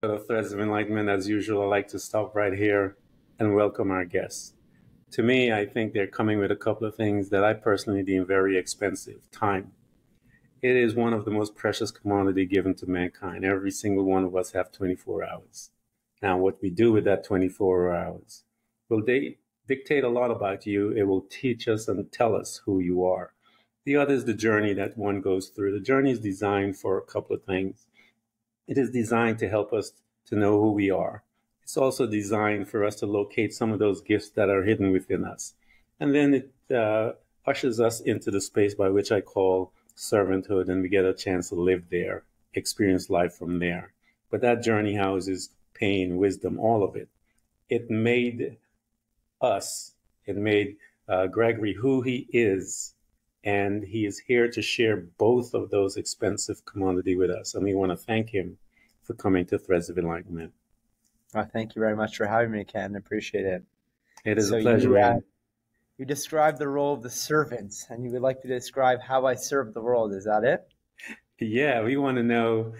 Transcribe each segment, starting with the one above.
Of Threads of Enlightenment, as usual, I like to stop right here and welcome our guests. To me, I think they're coming with a couple of things that I personally deem very expensive. Time. It is one of the most precious commodity given to mankind. Every single one of us have 24 hours. Now, what we do with that 24 hours will dictate a lot about you. It will teach us and tell us who you are. The other is the journey that one goes through. The journey is designed for a couple of things. It is designed to help us to know who we are. It's also designed for us to locate some of those gifts that are hidden within us. And then it ushers us into the space by which I call servanthood, and we get a chance to live there, experience life from there. But that journey houses pain, wisdom, all of it. It made us, it made Gregory who he is, and he is here to share both of those expensive commodity with us. And we want to thank him for coming to Threads of Enlightenment. Thank you very much for having me, Ken. Appreciate it. It is a pleasure, man. You described the role of the servant, and you would like to describe how I serve the world. Is that it? Yeah, we want to know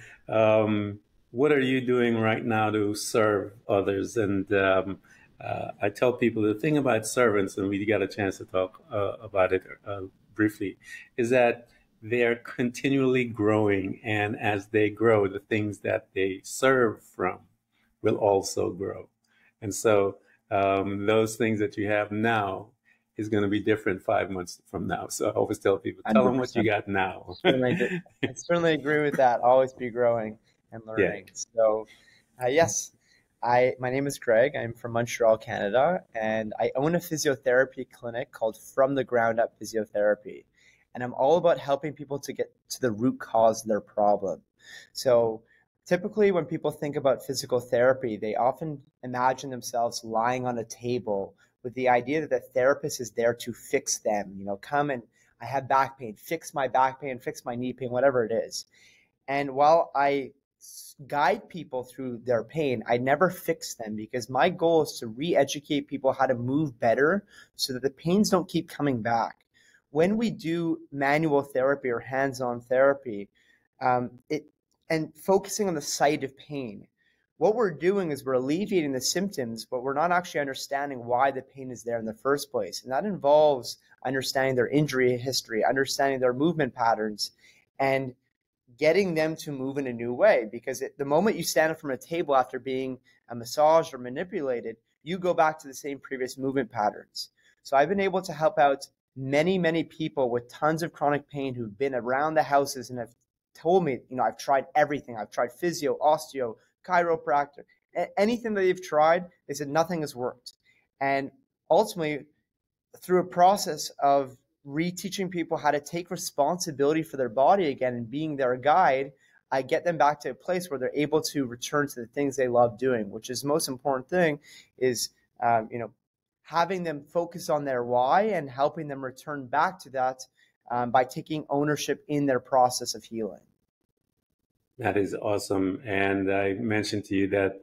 what are you doing right now to serve others? And I tell people the thing about servants, and we got a chance to talk about it briefly, is that they're continually growing. And as they grow, the things that they serve from will also grow. And so those things that you have now is going to be different 5 months from now. So I always tell people, tell 100%. Them what you got now. I certainly agree with that. Always be growing and learning. Yeah. So yes, my name is Greg. I'm from Montreal, Canada, and I own a physiotherapy clinic called From the Ground Up Physiotherapy. And I'm all about helping people to get to the root cause of their problem. So typically when people think about physical therapy, they often imagine themselves lying on a table with the idea that the therapist is there to fix them. You know, come and I have back pain, fix my back pain, fix my knee pain, whatever it is. And while I guide people through their pain, I never fix them, because my goal is to re-educate people how to move better so that the pains don't keep coming back. When we do manual therapy or hands-on therapy, and focusing on the site of pain, what we're doing is we're alleviating the symptoms, but we're not actually understanding why the pain is there in the first place. And that involves understanding their injury history, understanding their movement patterns, and getting them to move in a new way. Because the moment you stand up from a table after being massaged or manipulated, you go back to the same previous movement patterns. So I've been able to help out many, many people with tons of chronic pain who've been around the houses and have told me, you know, I've tried everything. I've tried physio, osteo, chiropractor, anything that they've tried, they said nothing has worked. And ultimately, through a process of reteaching people how to take responsibility for their body again and being their guide, I get them back to a place where they're able to return to the things they love doing, which is the most important thing is, having them focus on their why and helping them return back to that by taking ownership in their process of healing. That is awesome. And I mentioned to you that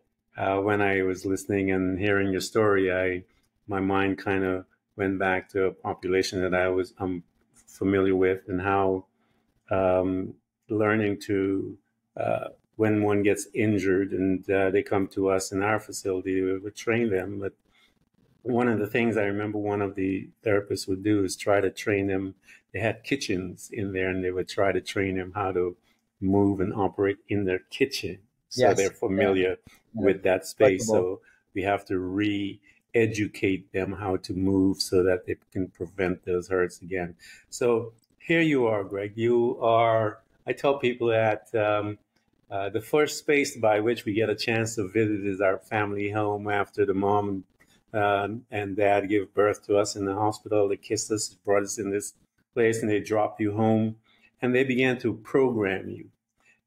when I was listening and hearing your story, my mind kind of went back to a population that I'm familiar with, and how learning to, when one gets injured and they come to us in our facility, we would train them. But one of the things I remember one of the therapists would do is try to train them. They had kitchens in there, and they would try to train them how to move and operate in their kitchen. So they're familiar with that space. So we have to re-educate them how to move so that they can prevent those hurts again. So here you are, Greg. I tell people that the first space by which we get a chance to visit is our family home after the mom and dad give birth to us in the hospital. They kissed us, brought us in this place, and they dropped you home. And they began to program you.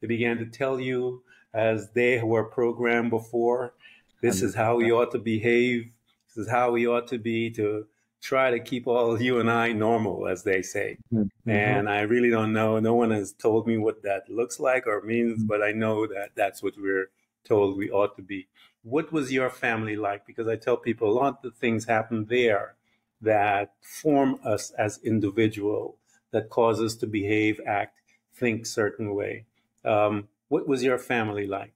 They began to tell you, as they were programmed before, this is how we ought to behave. This is how we ought to be, to try to keep all you and I normal, as they say. Mm-hmm. And I really don't know. No one has told me what that looks like or means, but I know that that's what we're told we ought to be. What was your family like? Because I tell people a lot of things happen there that form us as individuals, that cause us to behave, act, think certain way. What was your family like?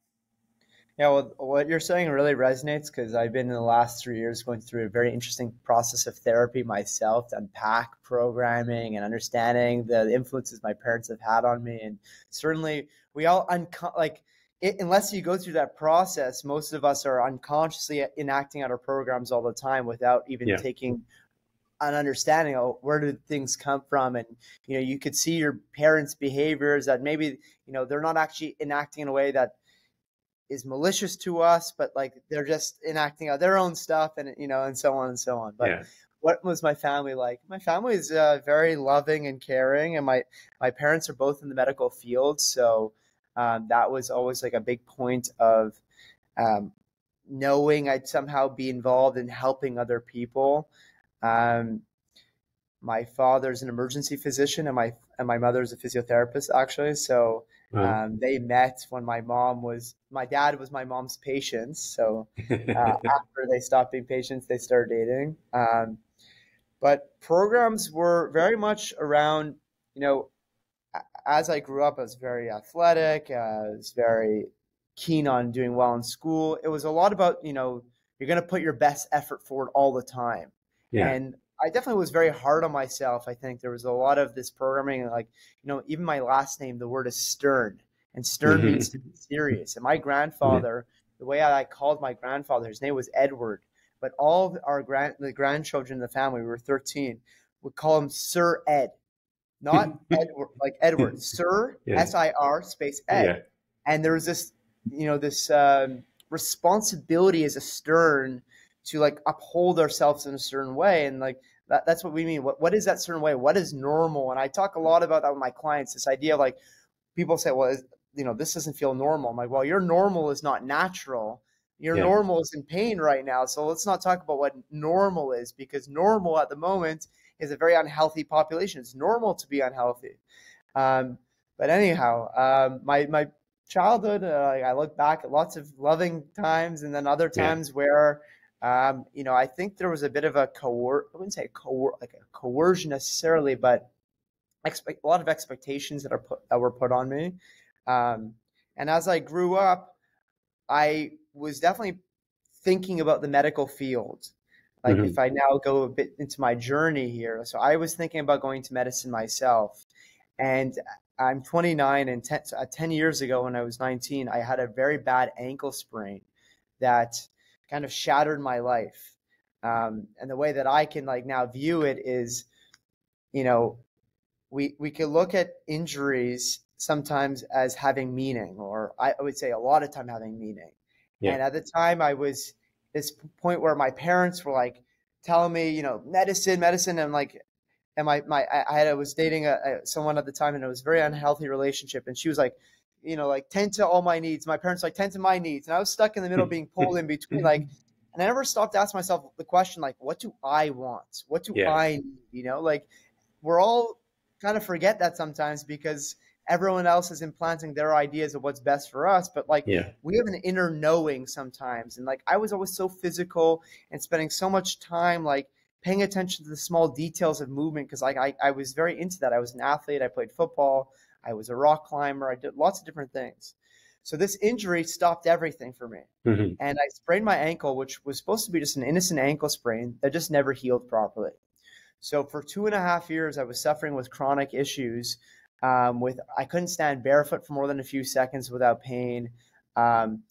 Yeah, well, what you're saying really resonates because I've been in the last 3 years going through a very interesting process of therapy myself to unpack programming and understanding the influences my parents have had on me. And certainly, we all unless you go through that process, most of us are unconsciously enacting out our programs all the time without even Yeah. taking an understanding of where do things come from. And you could see your parents' behaviors that maybe they're not actually enacting in a way that is malicious to us, but like they're just enacting out their own stuff, and and so on and so on. But Yeah. what was my family like? My family is very loving and caring, and my parents are both in the medical field, so that was always like a big point of um, knowing I'd somehow be involved in helping other people. Um, my father's an emergency physician, and my mother's a physiotherapist actually. So Wow. they met when my dad was my mom's patient. So after they stopped being patients, they started dating. But programs were very much around, you know, as I grew up, I was very athletic. I was very keen on doing well in school. It was a lot about, you're going to put your best effort forward all the time. Yeah. And I definitely was very hard on myself. I think there was a lot of this programming, like, even my last name, the word is Stern, and Stern means to be serious. And my Yeah. grandfather, the way I called my grandfather, his name was Edward, but all of the grandchildren in the family, we were 13, would call him Sir Ed, not Edward, like Edward, Sir, Yeah. SIR space Ed. Yeah. And there was this, this responsibility as a Stern to like uphold ourselves in a certain way. And like, that's what we mean. What is that certain way? What is normal? And I talk a lot about that with my clients, this idea of like, people say, well, this doesn't feel normal. I'm like, well, your normal is not natural. Your Yeah. normal is in pain right now. So let's not talk about what normal is, because normal at the moment is a very unhealthy population. It's normal to be unhealthy. Um, but anyhow, my childhood, I look back at lots of loving times, and then other Yeah. times where, I think there was a bit of a I wouldn't say like a coercion necessarily, but a lot of expectations that were put on me. Um, and as I grew up, I was definitely thinking about the medical field. Like Hmm. if I now go a bit into my journey here, so I was thinking about going to medicine myself, and I'm 29, and 10 years ago when I was 19, I had a very bad ankle sprain that kind of shattered my life. And the way that I can like now view it is, you know, we could look at injuries sometimes as having meaning, or I would say a lot of time having meaning. Yeah. And at the time, I was this point where my parents were like telling me, medicine, medicine, and like, and I was dating someone at the time, and it was a very unhealthy relationship, and she was like, like tend to all my needs. My parents were like tend to my needs, and I was stuck in the middle, being pulled in between, like. And I never stopped to ask myself the question, like, what do I want? What do Yeah. I need? Like we're all kind of forget that sometimes because everyone else is implanting their ideas of what's best for us. But like Yeah. we have an inner knowing sometimes. And like I was always so physical and spending so much time like paying attention to the small details of movement because like I was very into that. I was an athlete. I played football. I was a rock climber. I did lots of different things. So this injury stopped everything for me. Hmm. And I sprained my ankle, which was supposed to be just an innocent ankle sprain that just never healed properly. So for 2.5 years, I was suffering with chronic issues. With I couldn't stand barefoot for more than a few seconds without pain. Um,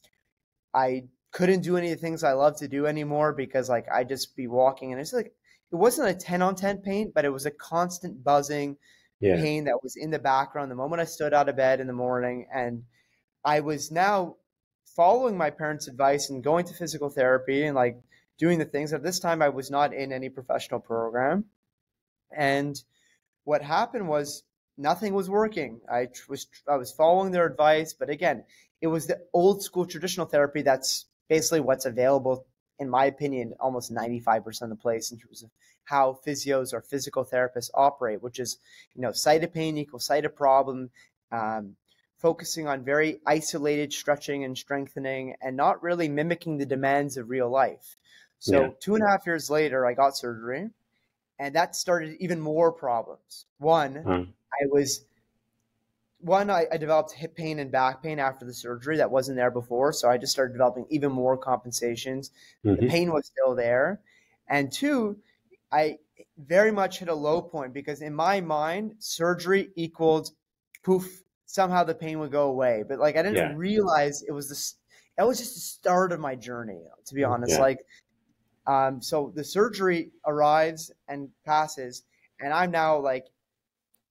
I couldn't do any of the things I love to do anymore because like I just be walking, and it's like it wasn't a 10 on 10 pain, but it was a constant buzzing Yeah. pain that was in the background the moment I stood out of bed in the morning. And I was now following my parents' advice and going to physical therapy and like doing the things. At this time, I was not in any professional program. And what happened was nothing was working. I was following their advice, but again, it was the old school traditional therapy that's basically what's available, in my opinion, almost 95% of the place in terms of how physios or physical therapists operate, which is, site of pain equals site of problem, um, focusing on very isolated stretching and strengthening and not really mimicking the demands of real life. Yeah. So 2.5 years later, I got surgery, and that started even more problems. One, Um, I was one, I developed hip pain and back pain after the surgery that wasn't there before. So I just started developing even more compensations. The Hmm. pain was still there. And two, I very much hit a low point because in my mind, surgery equaled poof, somehow the pain would go away. But like I didn't Yeah. realize that was just the start of my journey, to be honest. Yeah. So the surgery arrives and passes, and I'm now like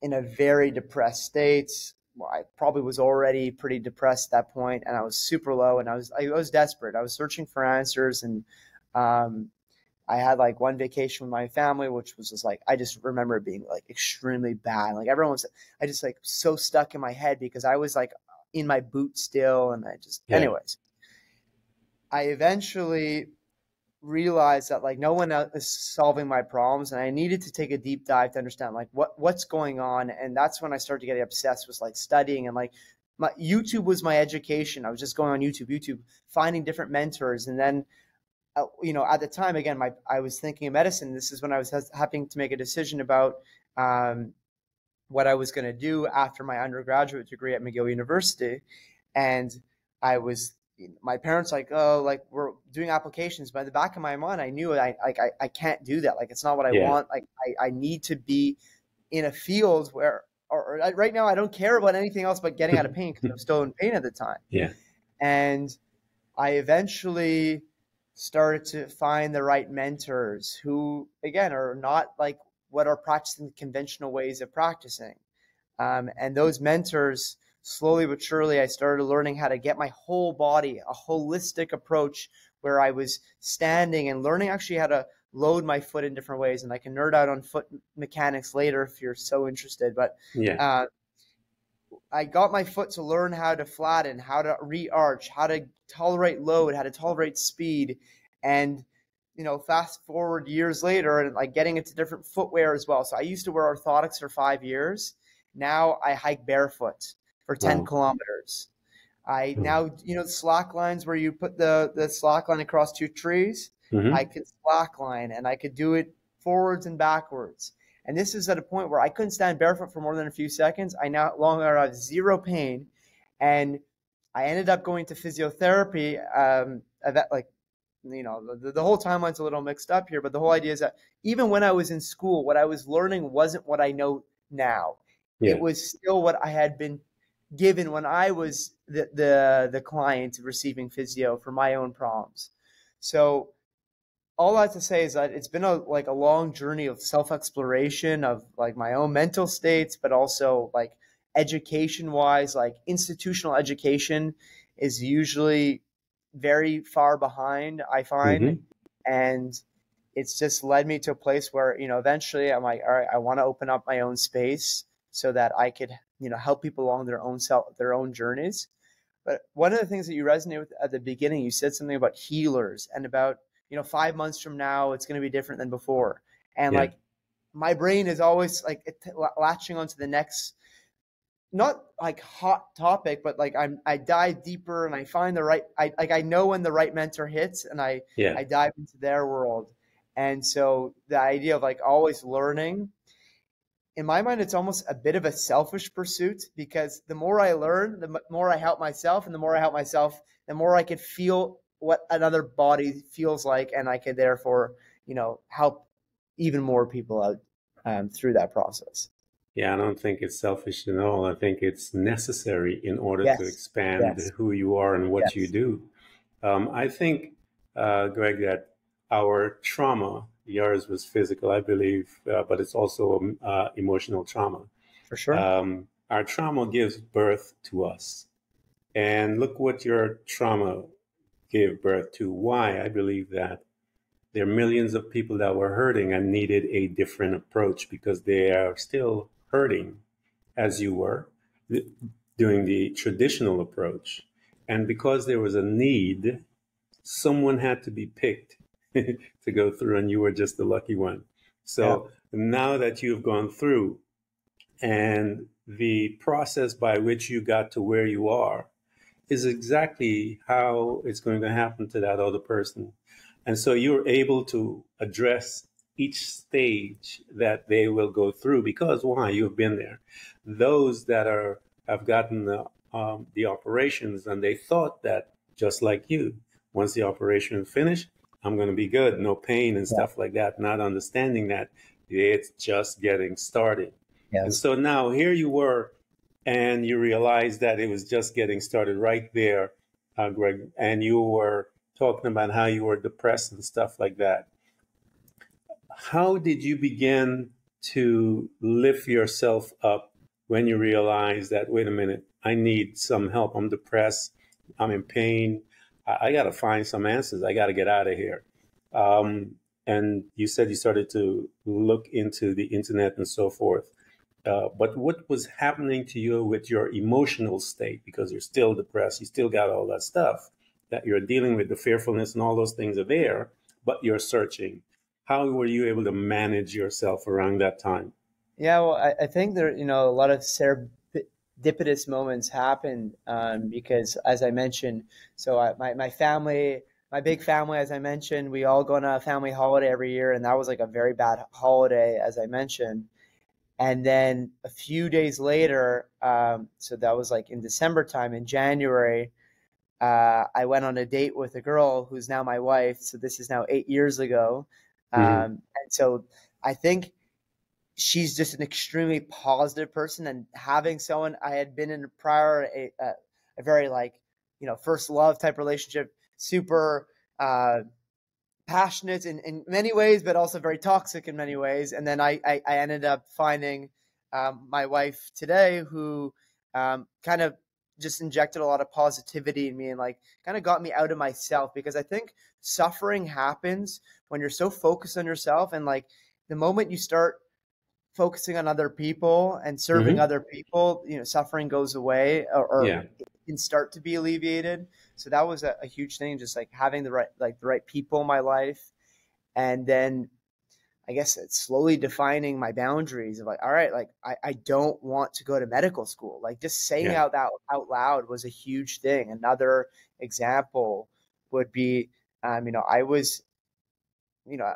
in a very depressed state. Well, I probably was already pretty depressed at that point, and I was super low, and I was desperate. I was searching for answers, and um, I had like one vacation with my family, which was just like I just remember it being like extremely bad. Like everyone was, I just like so stuck in my head because I was like in my boot still, and Yeah. anyways, I eventually realized that like no one else is solving my problems, and I needed to take a deep dive to understand like what's going on. And that's when I started getting obsessed with like studying, and like my YouTube was my education. I was just going on YouTube, finding different mentors. And then at the time, again, I was thinking of medicine. This is when I was having to make a decision about um, what I was going to do after my undergraduate degree at McGill University. And I was, my parents like, oh, like we're doing applications. But in the back of my mind, I knew I can't do that. Like, it's not what I Yeah. want. Like, I need to be in a field where, right now, I don't care about anything else but getting out of pain because I'm still in pain at the time. Yeah. And I eventually started to find the right mentors who, again, are not like what are practicing conventional ways of practicing. And those mentors, slowly but surely, I started learning how to get my whole body, a holistic approach where I was standing and learning actually how to load my foot in different ways. And I can nerd out on foot mechanics later if you're so interested. But Yeah. uh, I got my foot to learn how to flatten, how to re-arch, how to tolerate load, how to tolerate speed. And, fast forward years later and like getting into different footwear as well. So I used to wear orthotics for 5 years. Now I hike barefoot for 10 Wow. kilometers. I Mm-hmm. now, slack lines where you put the slack line across two trees. I could slack line and I could do it forwards and backwards. And this is at a point where I couldn't stand barefoot for more than a few seconds. I now longer have zero pain. And I ended up going to physiotherapy. Like, the whole timeline's a little mixed up here, but the whole idea is that even when I was in school, what I was learning wasn't what I know now. It Yeah. was still what I had been given when I was the client receiving physio for my own problems. So all I have to say is that it's been a long journey of self-exploration of like my own mental states, but also like education wise, like institutional education is usually very far behind, I find. Hmm. And it's just led me to a place where, eventually I'm like, all right, I want to open up my own space so that I could, help people along their own journeys. But one of the things that you resonate with at the beginning, you said something about healers and about, 5 months from now, it's going to be different than before. And Yeah. like my brain is always like latching onto the next, not like hot topic, but like I dive deeper and I find I know when the right mentor hits and Yeah. I dive into their world. And so the idea of like always learning, in my mind, it's almost a bit of a selfish pursuit because the more I learn, the more I help myself, and the more I help myself, the more I could feel what another body feels like, and I could therefore, help even more people out through that process. Yeah, I don't think it's selfish at all. I think it's necessary in order to Yes, expand yes, who you are and what you yes, do. I think, Greg, that our trauma, yours was physical, I believe, but it's also emotional trauma. for sure. Our trauma gives birth to us. And look what your trauma gave birth to. Why? I believe that there are millions of people that were hurting and needed a different approach because they are still hurting as you were doing the traditional approach. And because there was a need, someone had to be picked to go through, and you were just the lucky one. Yeah, So now that you've gone through and the process by which you got to where you are is exactly how it's going to happen to that other person. And so you're able to address each stage that they will go through because why? You've been there. Those that are have gotten the operations, and they thought that just like you, once the operation is finished, I'm going to be good, no pain and Yeah. stuff like that, not understanding that it's just getting started. And Yes. so now here you were, and you realized that it was just getting started right there, Greg, and you were talking about how you were depressed and stuff like that. How did you begin to lift yourself up when you realized that, wait a minute, I need some help? I'm depressed. I'm in pain. I got to find some answers. I got to get out of here. And you said you started to look into the internet and so forth. But what was happening to you with your emotional state? Because you're still depressed, you still got all that stuff that you're dealing with, the fearfulness and all those things are there, but you're searching. How were you able to manage yourself around that time? Yeah, well, I think there, a lot of serendipitous moments happen because, as I mentioned, so my family, my big family, as I mentioned, we all go on a family holiday every year, and that was like a very bad holiday, as I mentioned. And then a few days later, so that was like in December time, in January, I went on a date with a girl who's now my wife. So this is now 8 years ago. Mm-hmm. And so I think she's just an extremely positive person, and having someone I had been in prior a very like first love type relationship, super passionate in many ways, but also very toxic in many ways. And then I ended up finding my wife today, who kind of just injected a lot of positivity in me and like kind of got me out of myself, because I think suffering happens when you're so focused on yourself, and like the moment you start focusing on other people and serving Mm-hmm. other people, suffering goes away, or Yeah. it can start to be alleviated. So that was a huge thing, just like having the right people in my life. And then I guess it's slowly defining my boundaries of like, all right, like I don't want to go to medical school. Like just saying Yeah. out loud was a huge thing. Another example would be, I was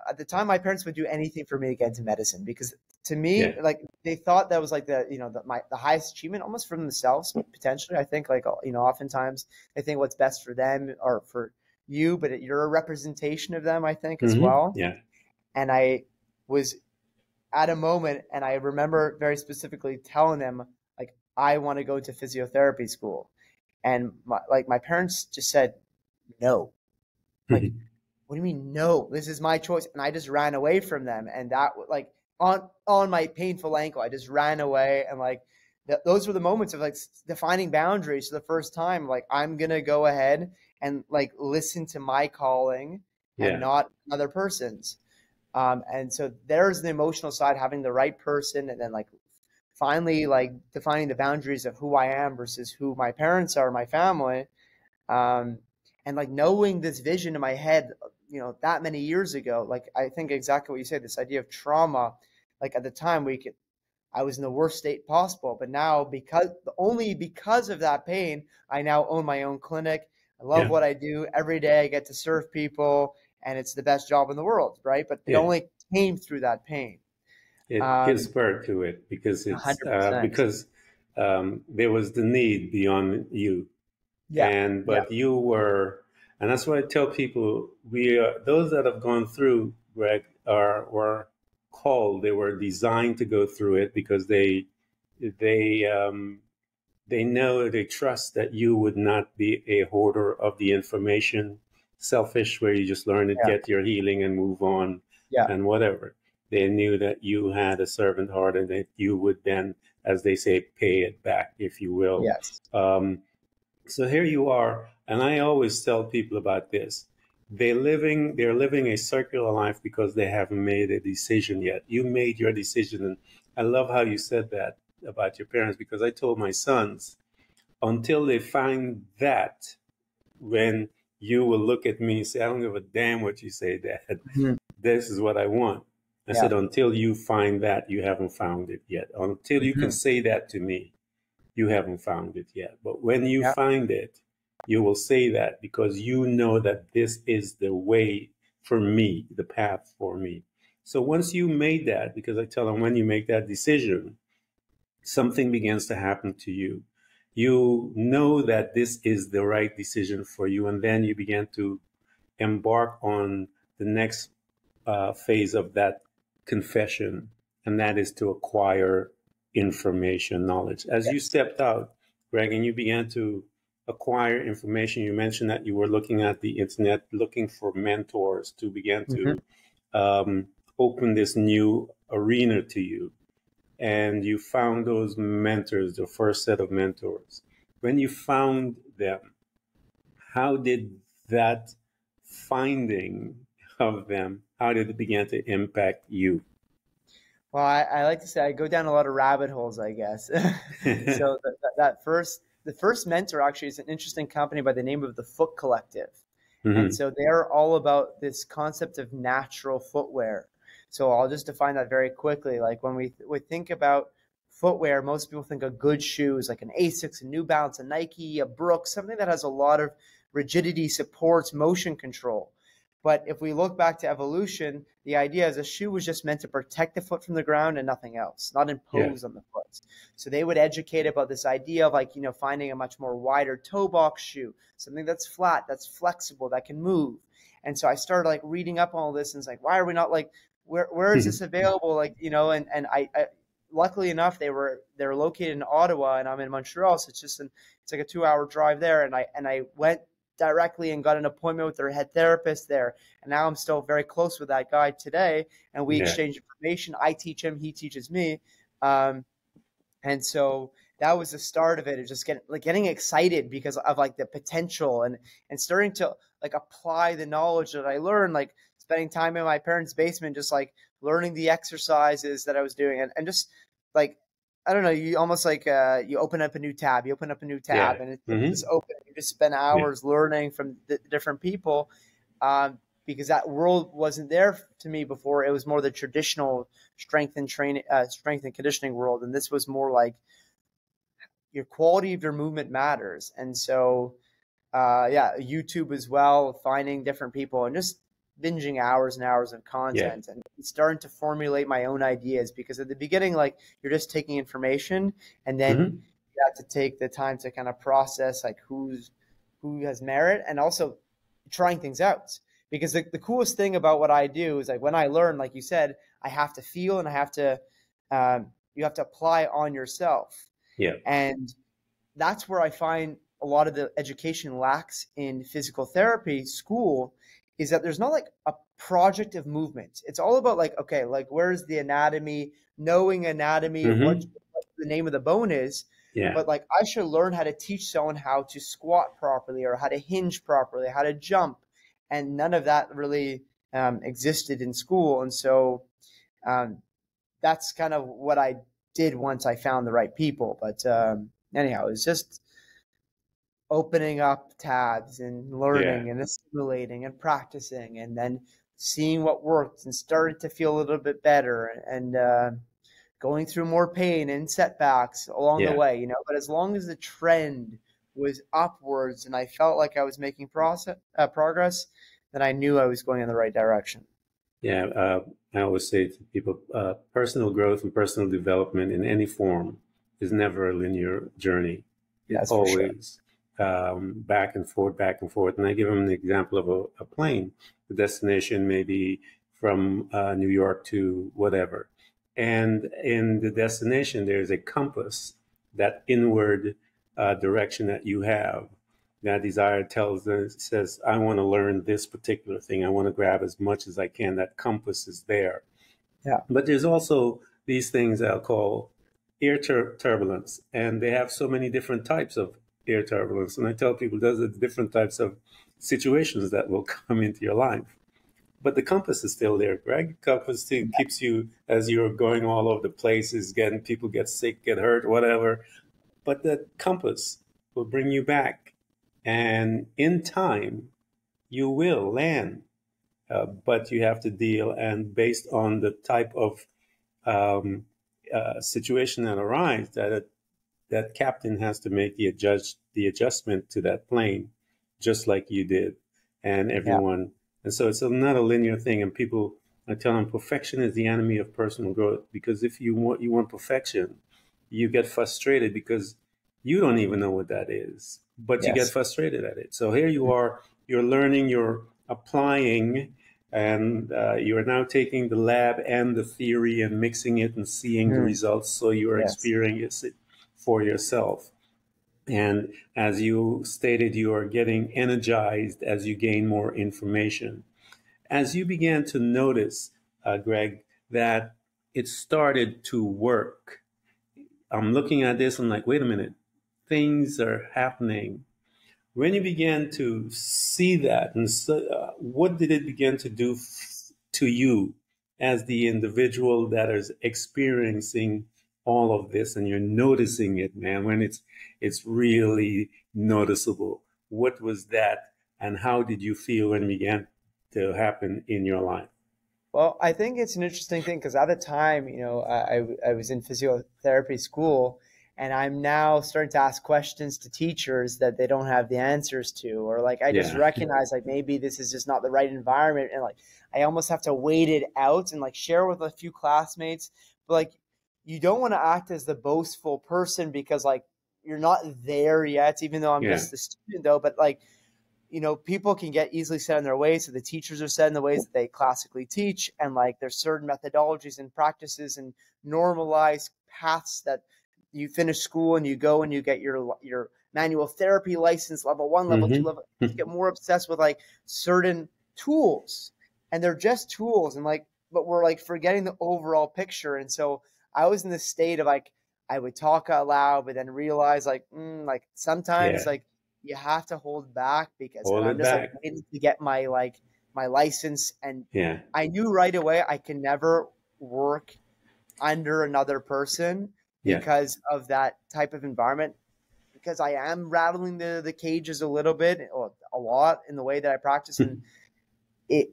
at the time, my parents would do anything for me to get into medicine, because to me, Yeah. like they thought that was like the highest achievement almost for themselves, potentially. I think like, oftentimes they think what's best for them or for you, but you're a representation of them, I think, as Mm-hmm. well. Yeah. And I was at a moment, and I remember very specifically telling them, like, I want to go to physiotherapy school. And my parents just said, no. Like, what do you mean no? This is my choice. And I just ran away from them. And that, like, on my painful ankle, I just ran away. And like those were the moments of like defining boundaries for the first time. Like, I'm gonna go ahead and like listen to my calling and Yeah. not another person's. And so there's the emotional side, having the right person, and then like finally like defining the boundaries of who I am versus who my parents are, my family. um, and like knowing this vision in my head, that many years ago. Like, I think exactly what you said, this idea of trauma. Like at the time, I was in the worst state possible, but now, only because of that pain, I now own my own clinic. I love Yeah. what I do. Every day I get to serve people, and it's the best job in the world, right? But it Yeah. only came through that pain. It gives um birth to it because it's 100%. there was the need beyond you, Yeah. and Yeah. but you were, and that's why I tell people, we those that have gone through, Greg, are were called, they were designed to go through it because they they know, they trust that you would not be a hoarder of the information, selfish, where you just learn it, Yeah. get your healing, and move on, Yeah. and whatever. They knew that you had a servant heart and that you would then, as they say, pay it back, if you will. Yes. Um, so here you are, and I always tell people about this. They're living a circular life because they haven't made a decision yet. You made your decision, and I love how you said that about your parents, because I told my sons, until they find that, when you will look at me and say, I don't give a damn what you say, Dad. Mhm. This is what I want. I Yeah. said, until you find that, you haven't found it yet. Until you can Mhm. say that to me, you haven't found it yet. But when you Yeah. find it, you will say that because you know that this is the way for me, the path for me. So once you made that, because I tell them, when you make that decision, something begins to happen to you. you know that this is the right decision for you, and then you begin to embark on the next phase of that confession, and that is to acquire information, knowledge. As you Yes. stepped out, Greg, and you began to acquire information, you mentioned that you were looking at the internet, looking for mentors to begin Hmm. to um, open this new arena to you. And you found those mentors, the first set of mentors. When you found them, how did that finding of them, how did it begin to impact you? Well, I like to say I go down a lot of rabbit holes, I guess. So the first mentor actually is an interesting company by the name of the Foot Collective. And Hmm. so they're all about this concept of natural footwear. So I'll just define that very quickly. Like when we think about footwear, most people think of good shoes like an Asics, a New Balance, a Nike, a Brooks, something that has a lot of rigidity, supports, motion control. But if we look back to evolution, the idea is a shoe was just meant to protect the foot from the ground and nothing else, not Yeah. impose on the foot. So they would educate about this idea of like, finding a much more wider toe box shoe, something that's flat, that's flexible, that can move. And so I started like reading up on all this and it's like, why are we not like, where is this available? Like, and I luckily enough, they're located in Ottawa and I'm in Montreal. So it's like a 2 hour drive there. And I went directly and got an appointment with their head therapist there. And now I'm still very close with that guy today, and we Yeah. exchange information. I teach him, he teaches me, um, and so that was the start of it. Of just getting excited because of like the potential and starting to like apply the knowledge that I learned, like spending time in my parents' basement, just like learning the exercises that I was doing, and just like I don't know, you almost like you open up a new tab, Yeah. and it's Hmm. just open. You just spend Yeah. hours learning from the different people, because that world wasn't there to me before. It was more the traditional strength and conditioning world, and this was more like your quality of your movement matters. And so, yeah, YouTube as well, finding different people and just binging hours and hours of Yeah. content and starting to formulate my own ideas. Because at the beginning, like you're just taking information, and then Hmm. you have to take the time to kind of process like who has merit, and also trying things out. Because the coolest thing about what I do is like when I learn, like you said, I have to feel and I have to you have to apply on yourself. Yeah. And that's where I find a lot of the education lacks in physical therapy school, is that there's not like a project of movement. It's all about like, okay, like where's the anatomy, knowing anatomy, Hmm. what the name of the bone is. Yeah. But like I should learn how to teach someone how to squat properly or how to hinge properly, how to jump. And none of that really existed in school. And so um, that's kind of what I did once I found the right people. But anyhow, it's just opening up tabs and Yeah. learning and assimilating and practicing and then seeing what worked and started to feel a little bit better and going through more pain and setbacks along the Yeah. way. But as long as the trend was upwards and I felt like I was making progress, then I knew I was going in the right direction. Yeah. I always say to people, personal growth and personal development in any form is never a linear journey. It's That's for sure. always back and forth, back and forth. And I give them an example of a plane. The destination may be from New York to whatever. And in the destination, there's a compass, that inward direction that you have. That desire says, I want to learn this particular thing. I want to grab as much as I can. That compass is there. Yeah. But there's also these things I'll call air turbulence, and they have so many different types of air turbulence. And I tell people there's different types of situations that will come into your life. But the compass is still there, Greg. Compass still keeps you as you're going all over the places, getting people get sick, get hurt, whatever. But the compass will bring you back. And in time, you will land. But you have to deal, and based on the type of um, situation that arises, that captain has to make the adjustment to that plane, just like you did, and Yeah. everyone. And so it's not a linear thing. And people, I tell them, perfection is the enemy of personal growth, because if you want perfection, you get frustrated because You don't even know what that is, but you get Yes. frustrated at it. So here you are, you're learning, you're applying, and you're now taking the lab and the theory and mixing it and seeing the Mm. results. So you're Yes. experiencing it for yourself. And as you stated, you are getting energized as you gain more information. As you began to notice, Greg, that it started to work, I'm looking at this, I'm like, wait a minute, things are happening. When you began to see that, and so, what did it begin to do to you as the individual that is experiencing all of this, and you're noticing it, man, when it's really noticeable? What was that, and how did you feel when it began to happen in your life? Well, I think it's an interesting thing because at the time, I was in physiotherapy school, and I'm now starting to ask questions to teachers that they don't have the answers to, or like I just Yeah. recognize like maybe this is just not the right environment, and like I almost have to wait it out and like share with a few classmates, but like you don't want to act as the boastful person because like you're not there yet, even though I'm Yeah. just the student though, but like people can get easily set in their ways. So the teachers are set in the ways that they classically teach. And like there's certain methodologies and practices and normalized paths that you finish school and you go and you get your manual therapy license, level 1, level 2, Mm-hmm. level. You get more obsessed with like certain tools, and they're just tools. And like, but we're like forgetting the overall picture. And so I was in this state of like, I would talk out loud, but then realize like sometimes Yeah. like you have to hold back because and Hold I'm it just like back. waiting to get my license, and Yeah. I knew right away I can never work under another person Yeah. because of that type of environment, because I am rattling the cages a little bit or a lot in the way that I practice, and it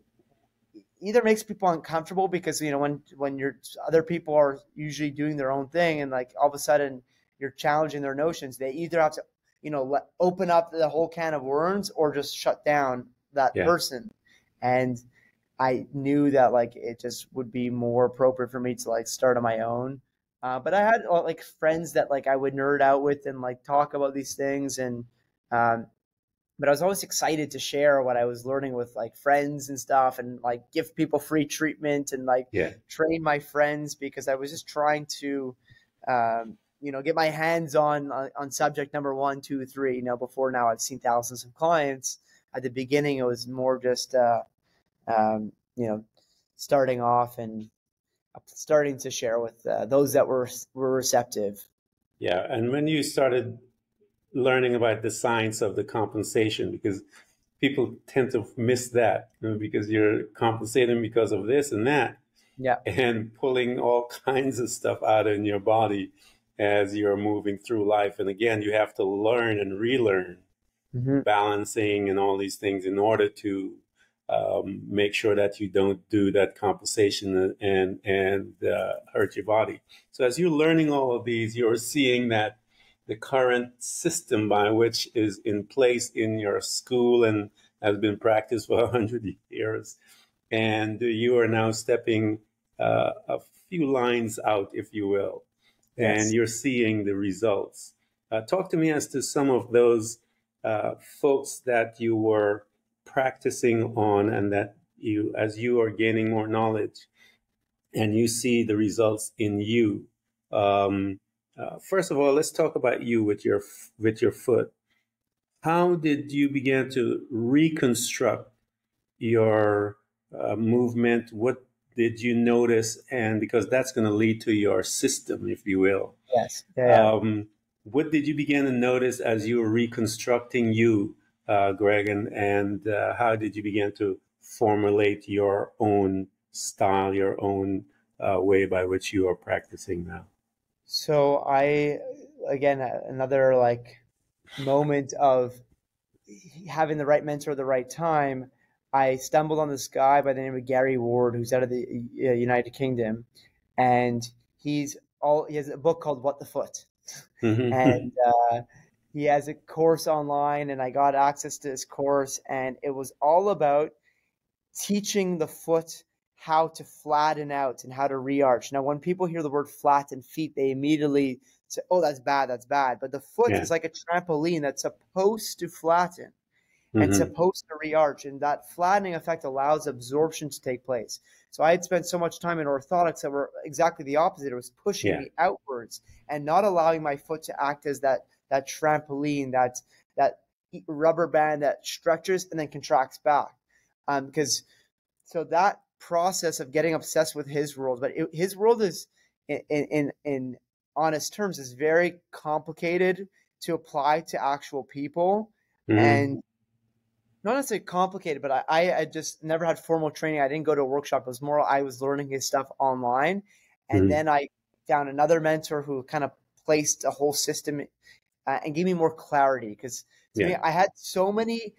either makes people uncomfortable because when you're other people are usually doing their own thing and like all of a sudden you're challenging their notions, they either have to open up the whole can of worms or just shut down that Yeah. person. And I knew that like it just would be more appropriate for me to like start on my own. But I had like friends that like I would nerd out with and like talk about these things, and um, but I was always excited to share what I was learning with like friends and stuff, and like give people free treatment and like Yeah. train my friends because I was just trying to, get my hands on subject number 1, 2, 3. Before now I've seen thousands of clients. At the beginning, it was more just, um, you know, starting off and starting to share with those that were receptive. Yeah. And when you started learning about the science of the compensation, because people tend to miss that, because you're compensating because of this and that, Yeah. and pulling all kinds of stuff out in your body as you're moving through life. And again, you have to learn and relearn Hmm. balancing and all these things in order to make sure that you don't do that compensation and hurt your body. So as you're learning all of these, you're seeing that the current system by which is in place in your school and has been practiced for 100 years, and you are now stepping a few lines out, if you will, and Yes. you're seeing the results. Talk to me as to some of those folks that you were practicing on, and that you, as you are gaining more knowledge and you see the results in you. First of all, let's talk about you with your foot. How did you begin to reconstruct your movement? What did you notice? And because that's going to lead to your system, if you will. Yes. Yeah. Yeah. Um, what did you begin to notice as you were reconstructing you, Greg? And how did you begin to formulate your own style, your own way by which you are practicing now? So again, another like moment of having the right mentor at the right time. I stumbled on this guy by the name of Gary Ward, who's out of the United Kingdom, and he has a book called What the Foot, Hmm. and he has a course online, and I got access to this course, and it was all about teaching the foot how to flatten out and how to rearch. Now, when people hear the word flatten feet, they immediately say, oh, that's bad, that's bad. But the foot Yeah. is like a trampoline that's supposed to flatten and Mm-hmm. supposed to re-arch, and that flattening effect allows absorption to take place. So I had spent so much time in orthotics that were exactly the opposite. It was pushing Yeah. me outwards and not allowing my foot to act as that trampoline, that rubber band that stretches and then contracts back. Because so that process of getting obsessed with his world, but his world is in honest terms is very complicated to apply to actual people, Mm-hmm. and not necessarily complicated, but I just never had formal training. I didn't go to a workshop. It was more I was learning his stuff online, and Mm-hmm. then I found another mentor who kind of placed a whole system and gave me more clarity. Because to Yeah. me, I had so many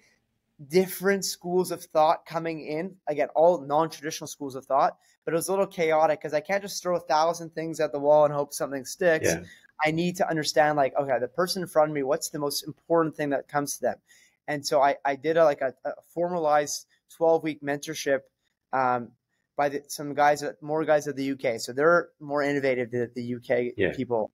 different schools of thought coming in. Again, all non-traditional schools of thought, but it was a little chaotic because I can't just throw 1,000 things at the wall and hope something sticks. Yeah. I need to understand, like, okay, the person in front of me, what's the most important thing that comes to them? And so I did a formalized 12-week mentorship um, by some guys, more guys at the UK. So they're more innovative than the UK Yeah. people.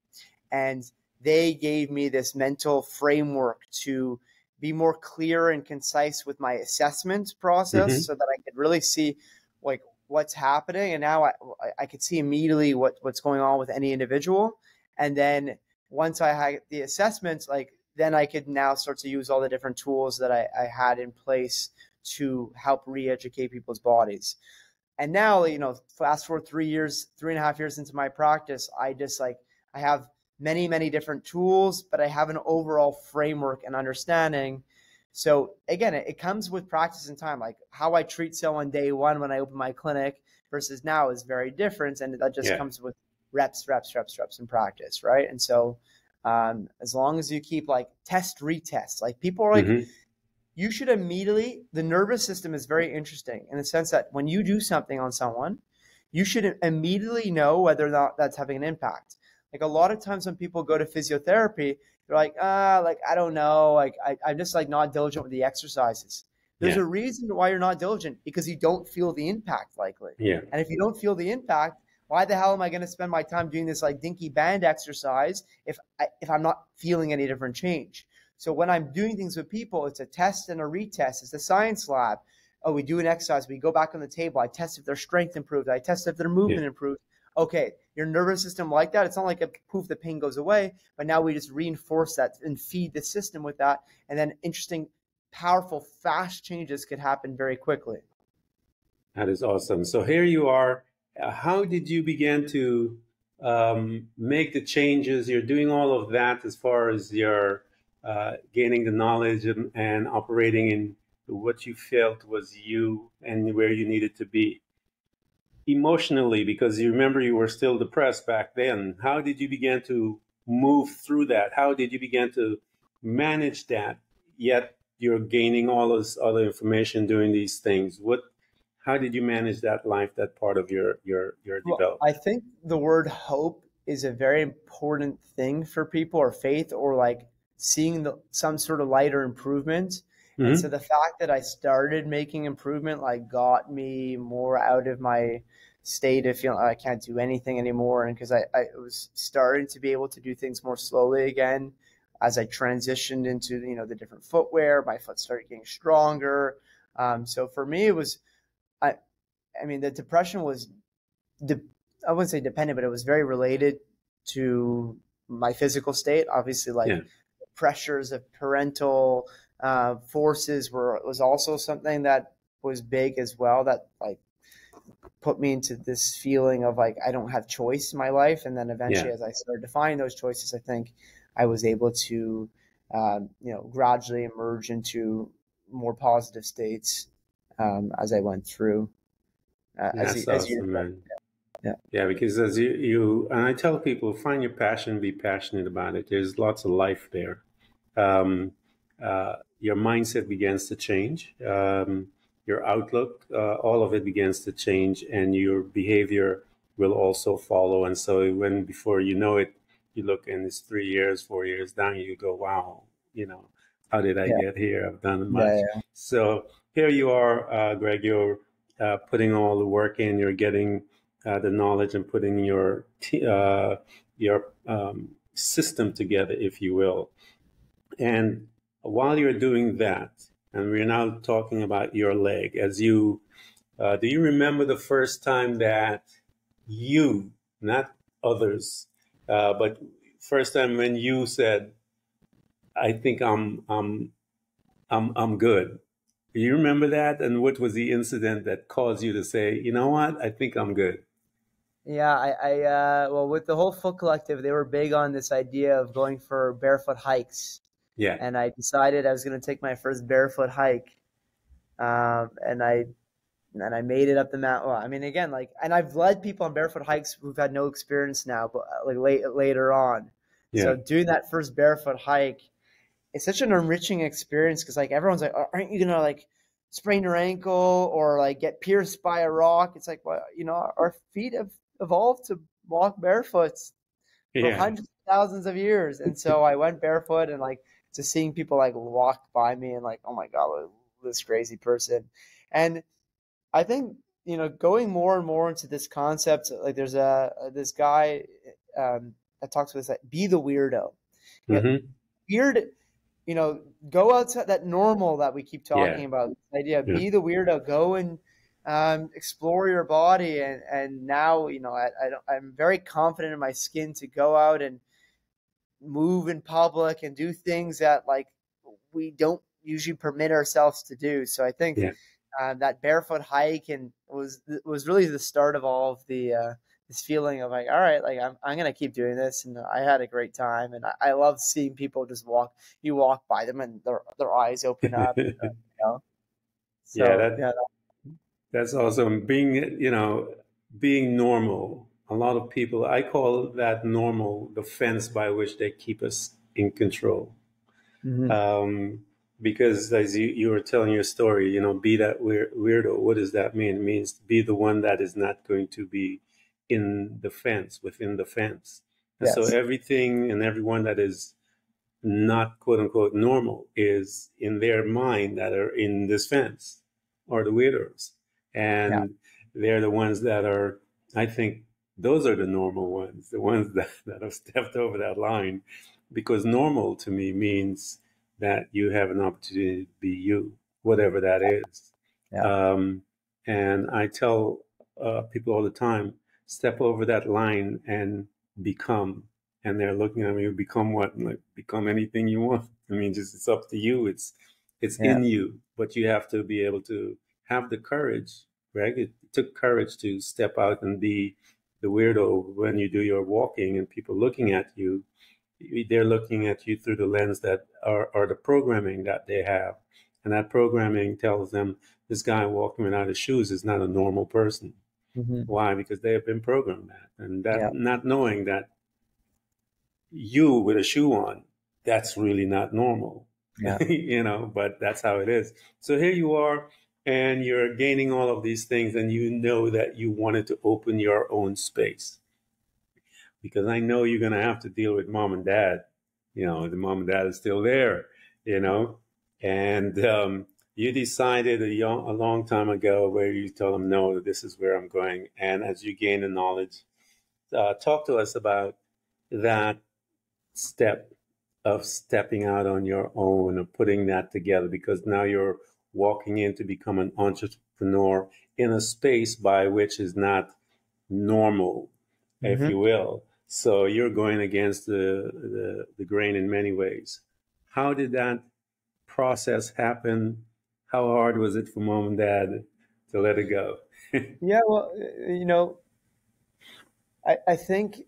And they gave me this mental framework to be more clear and concise with my assessment process Mm-hmm. so that I could really see like what's happening. And now I could see immediately what's going on with any individual. And then once I had the assessments, like then I could now start to use all the different tools that I had in place to help re-educate people's bodies. And now, fast forward 3 years, 3.5 years into my practice, I have many, many different tools, but I have an overall framework and understanding. So again, it comes with practice and time. Like how I treat someone day one when I open my clinic versus now is very different. And that just Yeah. comes with reps, reps, reps, reps in practice. Right. And so as long as you keep like test, retest, like people are like, Mm-hmm. you should immediately, the nervous system is very interesting in the sense that when you do something on someone, you should immediately know whether or not that's having an impact. Like a lot of times when people go to physiotherapy, they're like, like, I don't know, like I'm just like not diligent with the exercises. There's Yeah. a reason why you're not diligent because you don't feel the impact likely. Yeah. And if you don't feel the impact, why the hell am I going to spend my time doing this like dinky band exercise if I'm not feeling any different change? So when I'm doing things with people, it's a test and a retest. It's the science lab. Oh, we do an exercise. We go back on the table. I test if their strength improved. I test if their Yeah. movement improved. Okay, your nervous system like that. It's not like a poof, the pain goes away, but now we just reinforce that and feed the system with that. And then interesting, powerful, fast changes could happen very quickly. That is awesome. So here you are. How did you begin to make the changes? You're doing all of that as far as your gaining the knowledge and operating in what you felt was you and where you needed to be emotionally, because you remember you were still depressed back then. How did you begin to move through that? How did you begin to manage that? Yet you're gaining all this other information doing these things. How did you manage that life, that part of your Well, I development? think the word hope is a very important thing for people, or faith, or like seeing some sort of light or improvement. And so Mm-hmm. the fact that I started making improvement like got me more out of my state of feeling like I can't do anything anymore. And because I was starting to be able to do things more slowly again as I transitioned into, the different footwear, my foot started getting stronger. So for me, it was, I, I mean, the depression was de- I wouldn't say dependent, but it was very related to my physical state. Obviously, like Yeah. pressures of parental forces was also something that was big as well. That like put me into this feeling of like I don't have choice in my life. And then Yeah. eventually, as I started to find those choices, I think I was able to, gradually emerge into more positive states as I went through. That's As you, awesome, man. yeah, Yeah, because as you and I tell people, find your passion, be passionate about it. There's lots of life there. Your mindset begins to change, your outlook, all of it begins to change, and your behavior will also follow. And so, when before you know it, you look and it's 3 years, 4 years down, you go, wow, you know, how did I yeah, get here? I've done much. yeah, So, here you are, Greg, you're putting all the work in, you're getting the knowledge and putting your system together, if you will. And while you're doing that, and we're now talking about your leg, as you do you remember the first time that you, not others, but first time when you said, "I think I'm good." Do you remember that? And what was the incident that caused you to say, "You know what? I think I'm good"? Yeah, well, with the whole Foot Collective, they were big on this idea of going for barefoot hikes. Yeah, And I decided I was going to take my first barefoot hike. And I made it up the mountain. Well, I mean, again, like, and I've led people on barefoot hikes who've had no experience now, but like later on. yeah, So doing that first barefoot hike, it's such an enriching experience because like everyone's like, aren't you gonna like sprain your ankle or like get pierced by a rock? It's like, well, our feet have evolved to walk barefoot for yeah, hundreds of thousands of years. And so I went barefoot and like just seeing people like walk by me and like, oh my God, this crazy person. And I think, going more and more into this concept, like there's this guy that talks about this, like, be the weirdo. You know, hmm, weird, go outside that normal that we keep yeah, talking about. This idea, yeah, be the weirdo, go and explore your body. And now, I'm very confident in my skin to go out and move in public and do things that like we don't usually permit ourselves to do. So I think yeah, that barefoot hike and was really the start of all of the this feeling of like, all right, like I'm gonna keep doing this, and I had a great time, and I love seeing people just walk. You walk by them, and their eyes open up. yeah. So yeah, That's awesome. Being normal. A lot of people, I call that normal, the fence by which they keep us in control. hmm Um, because as you were telling your story, be that weirdo. What does that mean? It means be the one that is not going to be in the fence, within the fence. And so yes, everything and everyone that is not quote unquote normal is in their mind that are in this fence or the weirdos. yeah, And they're the ones that are, I think, those are the normal ones, the ones that have stepped over that line. Because normal to me means that you have an opportunity to be you, whatever that is. yeah, Um, and I tell people all the time, step over that line and become. And they're looking at me, become what? I'm like, become anything you want. I mean, just it's up to you. It's yeah, in you, but you have to be able to have the courage, right? It took courage to step out and be the weirdo when you do your walking and people looking at you. They're looking at you through the lens that are the programming that they have. And that programming tells them this guy walking without his shoes is not a normal person. hmm Why? Because they have been programmed that. And yeah, that not knowing that you with a shoe on, that's really not normal, yeah. but that's how it is. So here you are, and you're gaining all of these things, and you know that you wanted to open your own space because I know you're going to have to deal with mom and dad. The mom and dad is still there, you know, and you decided a long time ago where you told them, no, this is where I'm going. And as you gain the knowledge, talk to us about that step of stepping out on your own and putting that together because now you're walking in to become an entrepreneur in a space by which is not normal, if hmm you will. So you're going against the grain in many ways. How did that process happen? How hard was it for mom and dad to let it go? Yeah, well, I think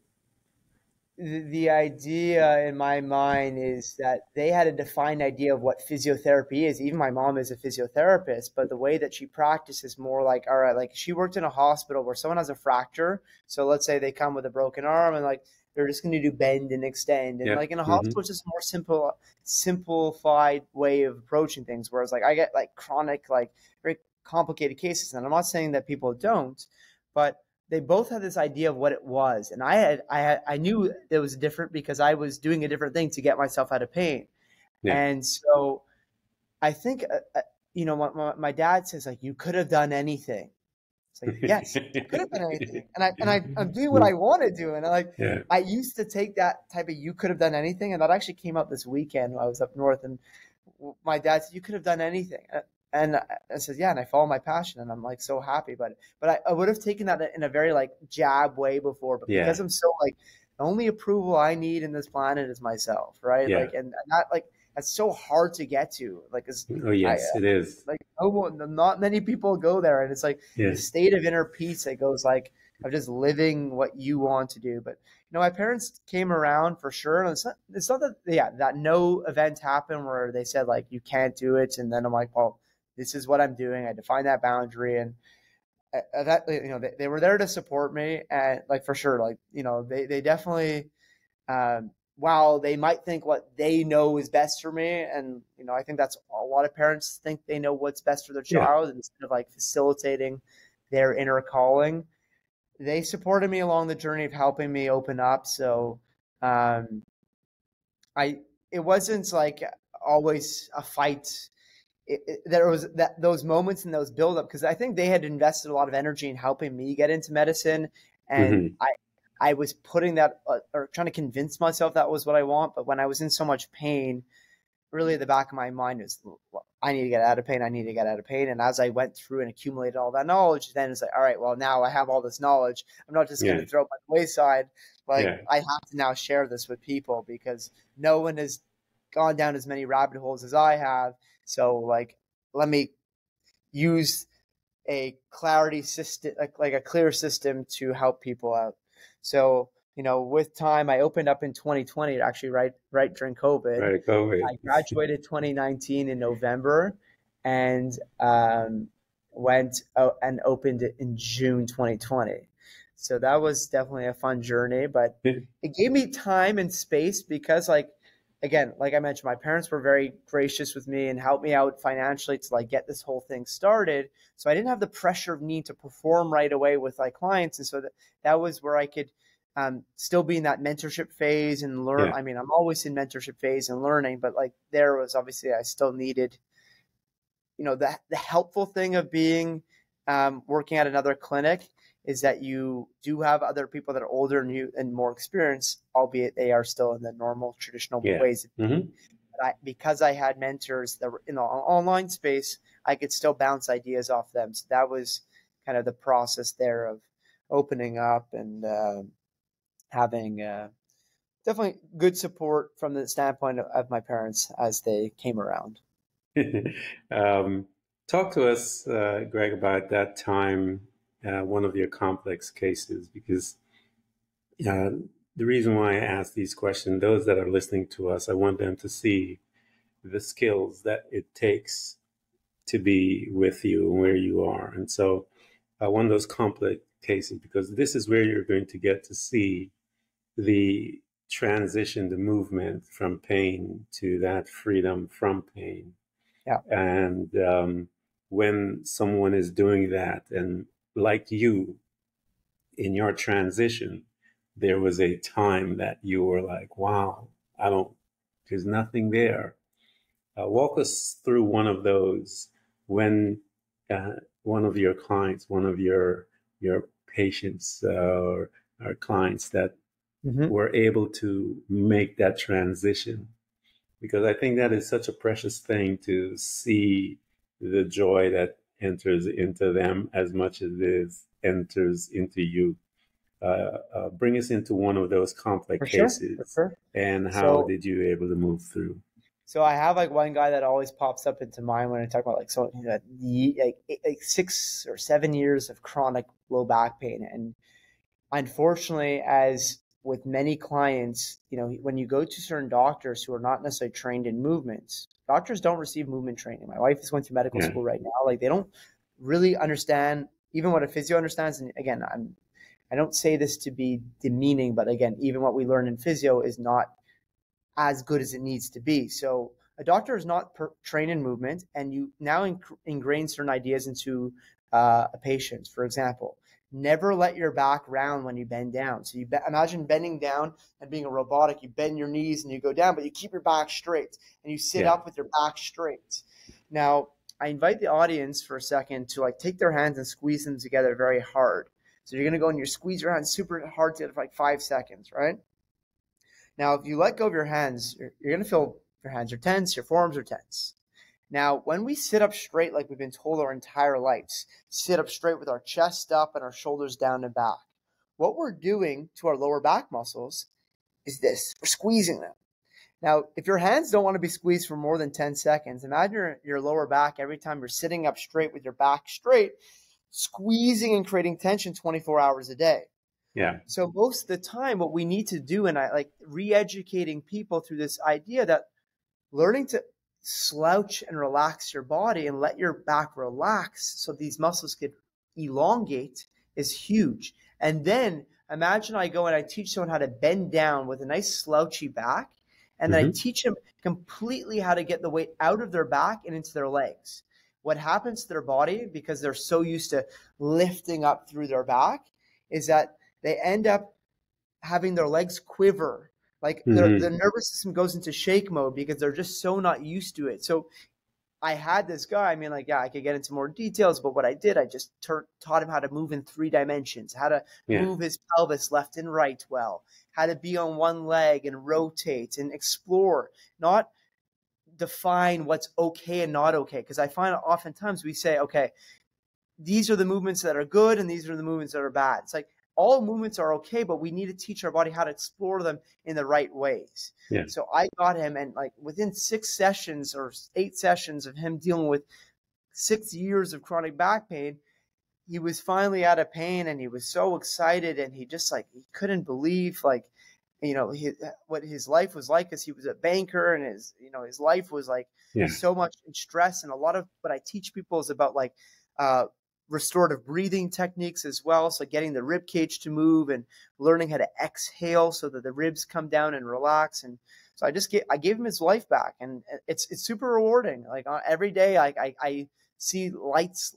the idea in my mind is that they had a defined idea of what physiotherapy is. Even my mom is a physiotherapist, but the way that she practices more like, all right, like she worked in a hospital where someone has a fracture. So let's say they come with a broken arm and like they're just going to do bend and extend. And Yeah. like in a Mm-hmm. hospital, it's just a more simplified way of approaching things. Whereas like I get like chronic, like very complicated cases. And I'm not saying that people don't, but they both had this idea of what it was, and I knew it was different because I was doing a different thing to get myself out of pain, Yeah. and so I think my dad says like you could have done anything, It's like, yes, I could have done anything, I'm doing what yeah, I want to do, and yeah, I used to take that type of "you could have done anything," and that actually came up this weekend when I was up north, and my dad said, "You could have done anything," and I said, "Yeah," and I follow my passion, and I'm like so happy. But I would have taken that in a very like jab way before, but because yeah, I'm so like the only approval I need in this planet is myself, right? yeah. Like, and that like that's so hard to get to. Like, Oh, I yes, it is. like no one, not many people go there, and it's like Yeah. the state of inner peace that goes like of just living what you want to do. But my parents came around for sure, and it's not that that no event happened where they said like you can't do it, and then I'm like, well, this is what I'm doing. I define that boundary, and that they were there to support me, and like for sure, like they definitely while they might think what they know is best for me, and I think that's a lot of parents think they know what's best for their Yeah. child, instead of like facilitating their inner calling, they supported me along the journey of helping me open up. So um, I it wasn't like always a fight. There was those moments and those build up, because I think they had invested a lot of energy in helping me get into medicine, and Hmm. I was putting that or trying to convince myself that was what I want. But when I was in so much pain, really at the back of my mind was, I need to get out of pain. I need to get out of pain. And as I went through and accumulated all that knowledge, then it's like, all right, well, now I have all this knowledge. I'm not just going Yeah. to throw it by the wayside. Like, Yeah. I have to now share this with people, because no one has gone down as many rabbit holes as I have. So like, let me use a clarity system, like a clear system to help people out. So, with time, I opened up in 2020, actually right during COVID. Right. COVID. I graduated 2019 in November, and went out and opened it in June 2020. So that was definitely a fun journey, but it gave me time and space, because again, like I mentioned, my parents were very gracious with me and helped me out financially to like get this whole thing started. So I didn't have the pressure of needing to perform right away with my clients. And so that was where I could still be in that mentorship phase and learn. Yeah. I mean, I'm always in mentorship phase and learning, but like there was obviously I still needed, the helpful thing of being working at another clinic is that you do have other people that are older than you and more experienced, albeit they are still in the normal traditional Yeah. ways. Hmm. But because I had mentors that were in the online space, I could still bounce ideas off them. So that was kind of the process there of opening up and having definitely good support from the standpoint of my parents as they came around. um, Talk to us, Greg, about that time, one of your complex cases, because uh, the reason why I ask these questions, those that are listening to us, I want them to see the skills that it takes to be with you and where you are. And so, one of those complex cases, because this is where you're going to get to see the transition, the movement from pain to that freedom from pain. Yeah. And when someone is doing that, and like you in your transition, there was a time that you were like, wow, there's nothing there. Walk us through one of those when uh, one of your clients, one of your patients or clients that Mm-hmm. were able to make that transition, because I think that is such a precious thing to see the joy that enters into them as much as it enters into you. Bring us into one of those complex For sure. For cases, sure. and how So did you able to move through? So I have like one guy that always pops up into mind when I talk about like like 6 or 7 years of chronic low back pain. And unfortunately, as with many clients, when you go to certain doctors who are not necessarily trained in movements, doctors don't receive movement training. My wife is going through medical Yeah, school right now. Like they don't really understand even what a physio understands. And again, I don't say this to be demeaning, but again, even what we learn in physio is not as good as it needs to be. So a doctor is not trained in movement, and you now ingrain certain ideas into a patient. For example, never let your back round when you bend down. So imagine bending down and being a robotic. You bend your knees and you go down, but you keep your back straight, and you sit yeah, up with your back straight. Now, I invite the audience for a second to like take their hands and squeeze them together very hard. So you're going to go and you squeeze your hands super hard together for like 5 seconds, right? Now, if you let go of your hands, you're going to feel your hands are tense, your forearms are tense. Now, when we sit up straight, like we've been told our entire lives, sit up straight with our chest up and our shoulders down and back, what we're doing to our lower back muscles is this. We're squeezing them. Now, if your hands don't want to be squeezed for more than 10 seconds, imagine your lower back every time you're sitting up straight with your back straight, squeezing and creating tension 24 hours a day. Yeah. So most of the time, what we need to do, and I like re-educating people through this idea that learning to slouch and relax your body and let your back relax so these muscles could elongate is huge. And then imagine I go and I teach someone how to bend down with a nice slouchy back, and then I teach them completely how to get the weight out of their back and into their legs. What happens to their body, because they're so used to lifting up through their back, is that they end up having their legs quiver. Like the nervous system goes into shake mode because they're just so not used to it. So I had this guy, I mean, like, yeah, I could get into more details, but what I did, I just taught him how to move in 3 dimensions, how to move his pelvis left and right well, how to be on one leg and rotate and explore, not define what's okay and not okay. Because I find oftentimes we say, okay, these are the movements that are good and these are the movements that are bad. It's like all movements are okay, but we need to teach our body how to explore them in the right ways. Yeah. So I got him, and like within 6 sessions or 8 sessions of him dealing with 6 years of chronic back pain, he was finally out of pain, and he was so excited, and he just like, he couldn't believe like, you know, what his life was like, because he was a banker, and his life was like so much in stress. And a lot of what I teach people is about like restorative breathing techniques as well. So getting the rib cage to move and learning how to exhale so that the ribs come down and relax. And so I gave him his life back, and it's super rewarding. Like every day I see lights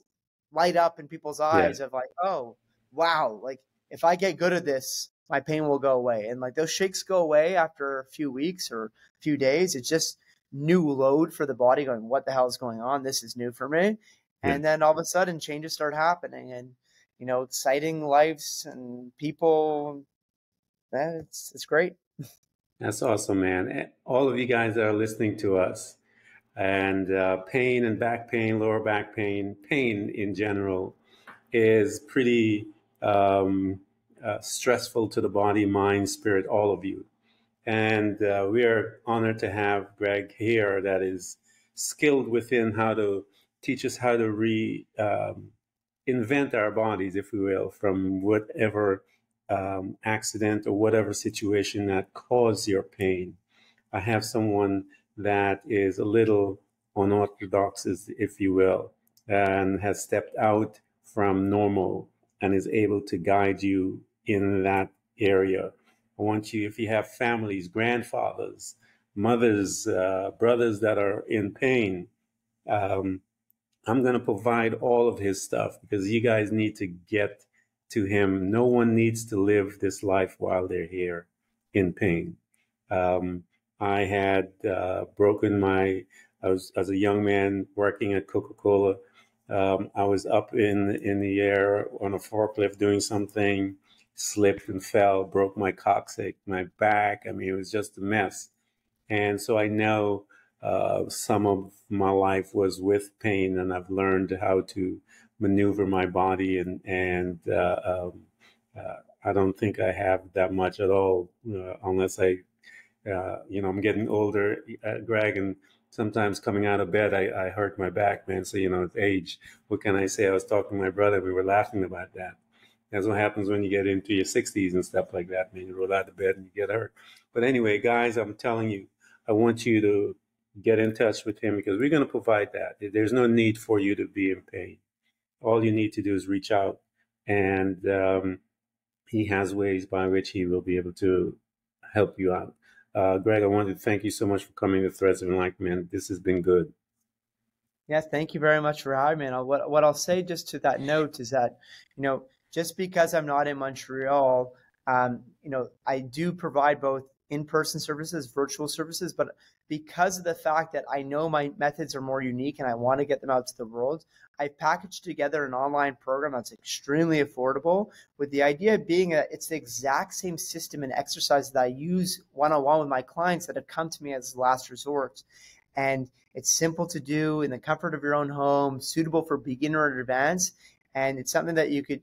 light up in people's eyes of like, oh, wow. Like if I get good at this, my pain will go away. And like those shakes go away after a few weeks or a few days. It's just new load for the body going, what the hell is going on? This is new for me. And then all of a sudden changes start happening, and, you know, exciting lives and people. It's great. That's awesome, man. All of you guys that are listening to us, and pain and back pain, lower back pain, pain in general is pretty stressful to the body, mind, spirit, all of you. And we are honored to have Greg here that is skilled within how to teach us how to invent our bodies, if we will, from whatever accident or whatever situation that caused your pain. I have someone that is a little unorthodox, if you will, and has stepped out from normal and is able to guide you in that area. I want you, if you have families, grandfathers, mothers, brothers that are in pain, I'm going to provide all of his stuff because you guys need to get to him. No one needs to live this life while they're here in pain. I had broken as a young man working at Coca-Cola. I was up in the air on a forklift doing something, slipped and fell, broke my coccyx, my back. I mean, it was just a mess. And so I know some of my life was with pain, and I've learned how to maneuver my body. And I don't think I have that much at all, unless I'm getting older, Greg, and sometimes coming out of bed, I hurt my back, man. So, it's age. What can I say? I was talking to my brother. We were laughing about that. That's what happens when you get into your 60s and stuff like that. Man, you roll out of bed and you get hurt. But anyway, guys, I'm telling you, I want you to get in touch with him because we're going to provide that. There's no need for you to be in pain. All you need to do is reach out, and he has ways by which he will be able to help you out. Greg, I wanted to thank you so much for coming to Threads of Enlightenment. This has been good. Yes, thank you very much for having me. And what I'll say just to that note is that, just because I'm not in Montreal, I do provide both in-person services, virtual services, but because of the fact that I know my methods are more unique and I want to get them out to the world, I packaged together an online program that's extremely affordable, with the idea being that it's the exact same system and exercise that I use one-on-one with my clients that have come to me as last resort. And it's simple to do in the comfort of your own home, suitable for beginner or advanced. And it's something that you could,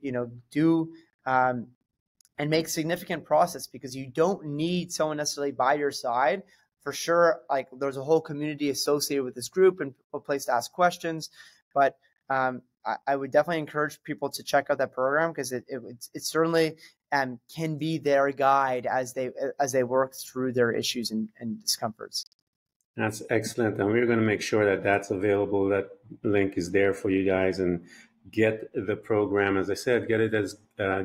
do and make significant process, because you don't need someone necessarily by your side. For sure, like there's a whole community associated with this group and a place to ask questions. But I would definitely encourage people to check out that program, because it certainly can be their guide as they work through their issues and discomforts. That's excellent. And we're going to make sure that that's available. That link is there for you guys, and get the program. As I said, get it as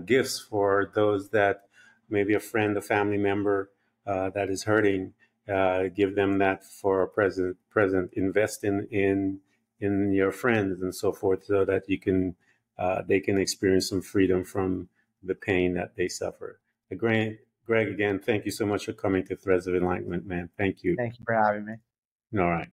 gifts for those that maybe a friend, a family member that is hurting. Give them that for a present. Invest in your friends and so forth, so that you can they can experience some freedom from the pain that they suffer. Greg, again, thank you so much for coming to Threads of Enlightenment, man. Thank you. Thank you for having me. All right.